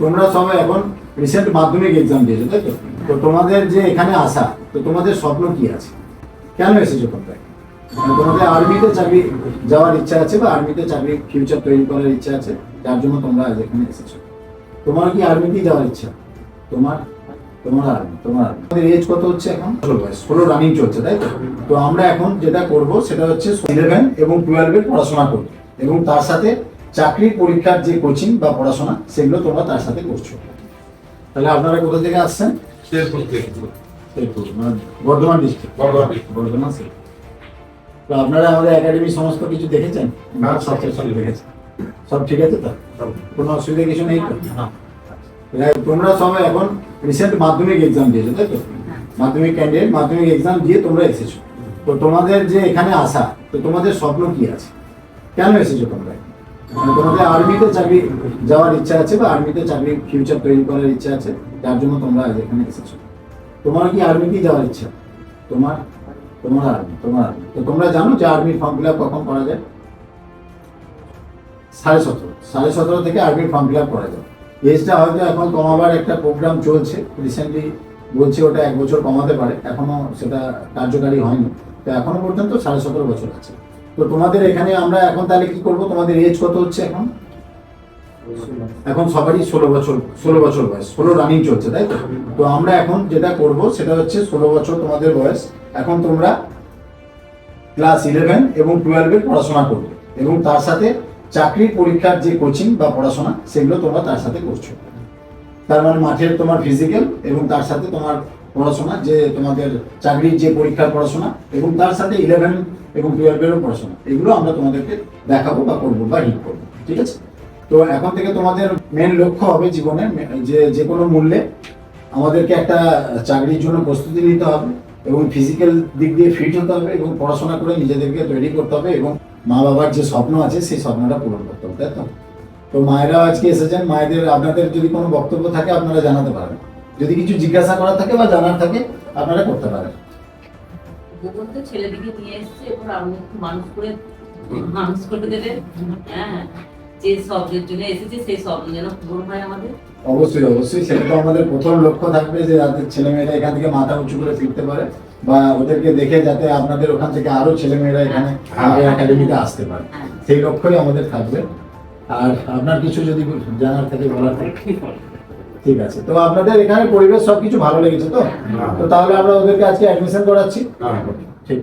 তোমরা সবাই এখন রিসেন্ট মাধ্যমিক এক্সাম দিয়েছো, তাই তো? তো তোমাদের যে এখানে আসা, তো তোমাদের স্বপ্ন কি আছে, কেন এসেছো তোমরা? তোমাদের আর্মিতে চাকরি যাওয়ার ইচ্ছা আছে বা আর্মিতে চাকরি ফিউচার তৈরি করার ইচ্ছা আছে, যার জন্য তোমরা আজ এখানে এসেছো। তোমার কি আর্মিতেই যাওয়ার ইচ্ছা? তোমার তোমাদের এজ কত হচ্ছে এখন? 16 রানিং চলছে, তাই তো? তো আমরা এখন যেটা করব সেটা হচ্ছে 11 এবং 12 এর পড়াশোনা করব এবং তার সাথে চাকরির পরীক্ষার যে কোচিং বা পড়াশোনা সেগুলো তোমরা তার সাথে করছো। তাহলে আপনারা কোথা থেকে আসছেন? শেরপুর, মানে বর্ধমান ডিস্ট্রিক্ট। বর্ধমান শেরপুর। তো আপনারা আমাদের একাডেমি সমস্ত কিছু দেখেছেন? সব দেখেছেন? সব ঠিক আছে তো? কোনো অসুবিধা কিছু নেই তো? তোমরা সবাই এখন রিসেন্ট মাধ্যমিক এক্সাম দিয়েছো, তাই তো? মাধ্যমিক ক্যান্ডিডেট, মাধ্যমিক এক্সাম দিয়ে তোমরা এসেছো। তো তোমাদের যে এখানে আসা, তো তোমাদের স্বপ্ন কি আছে, কেন এসেছো তোমরা? তোমাদের আর্মিতে চাকরি যাওয়ার ইচ্ছা আছে বা আর্মিতে চাকরি ফিউচার তৈরি করার ইচ্ছা আছে, যার জন্য তোমরা আজ এখানে এসেছো। তোমার কি আর্মিতেই যাওয়ার ইচ্ছা? তোমার আর্মি। তো তোমরা জানো যে আর্মির ফর্ম ফিল আপ কখন করা যায়? 17.5 থেকে আর্মির ফর্ম ফিল আপ করা যায়। এজটা হয়তো এখন কমাবার একটা প্রোগ্রাম চলছে, রিসেন্টলি বলছে ওটা 1 বছর কমাতে পারে, এখনো সেটা কার্যকারী হয়নি। তো এখনো পর্যন্ত 17.5 বছর আছে। তো তোমাদের এখানে আমরা এখন তাহলে কি করব? তোমাদের এজ কত হচ্ছে এখন? এখন সবারই 16 বছর বয়স, 16 রানিং চলছে, তাই তো? তো আমরা এখন যেটা করব সেটা হচ্ছে 16 বছর তোমাদের বয়স। এখন তোমরা ক্লাস 11 এবং 12 এর পড়াশোনা করবে এবং তার সাথে চাকরির পরীক্ষার যে কোচিং বা পড়াশোনা সেগুলো তোমরা তার সাথে করছো। তার মানে মাঠের তোমার ফিজিক্যাল এবং তার সাথে তোমার পড়াশোনা, যে তোমাদের চাকরির যে পরীক্ষার পড়াশোনা এবং তার সাথে 11 এবং 12 এরও পড়াশোনা, এগুলো আমরা তোমাদেরকে দেখাবো বা করবো বা হিট করবো, ঠিক আছে? তো এখন থেকে তোমাদের মেন লক্ষ্য হবে জীবনে যে কোনো মূল্যে আমাদেরকে একটা চাকরির জন্য প্রস্তুতি নিতে হবে এবং ফিজিক্যাল দিক দিয়ে ফিট হতে হবে এবং পড়াশোনা করে নিজেদেরকে তৈরি করতে হবে এবং মা বাবার যে স্বপ্ন আছে সেই স্বপ্নটা পূরণ করতে হবে, তাই তো? তো মায়েরা আজকে এসেছেন, মায়েদের আপনাদের যদি কোনো বক্তব্য থাকে আপনারা জানাতে পারেন, যদি কিছু জিজ্ঞাসা করার থাকে বা জানার থাকে আপনারা করতে পারেন। ছেলেদিকে নিয়ে এসছে, এবার আমি মানুষ করে দেবে। হ্যাঁ, যে স্বপ্নের জন্য এসেছে সেই স্বপ্ন যেন পূরণ হয় আমাদের। অবশ্যই সেটা তো আমাদের প্রথম লক্ষ্য থাকবে যে যাতে ছেলেমেয়েরা এখান থেকে মাথা উঁচু করে ফিরতে পারে বা ওদেরকে দেখে যাতে আপনাদের ওখান থেকে আরো ছেলেমেয়েরা এখানে একাডেমিতে আসতে পারে, সেই লক্ষ্যই আমাদের থাকবে। আর আপনার কিছু যদি জানার থাকে বলার থাকে? ঠিক আছে। তো আপনাদের এখানে পরিবেশ সবকিছু ভালো লেগেছে তো? তো তাহলে আমরা ওদেরকে আজকে অ্যাডমিশন করাচ্ছি। ঠিক।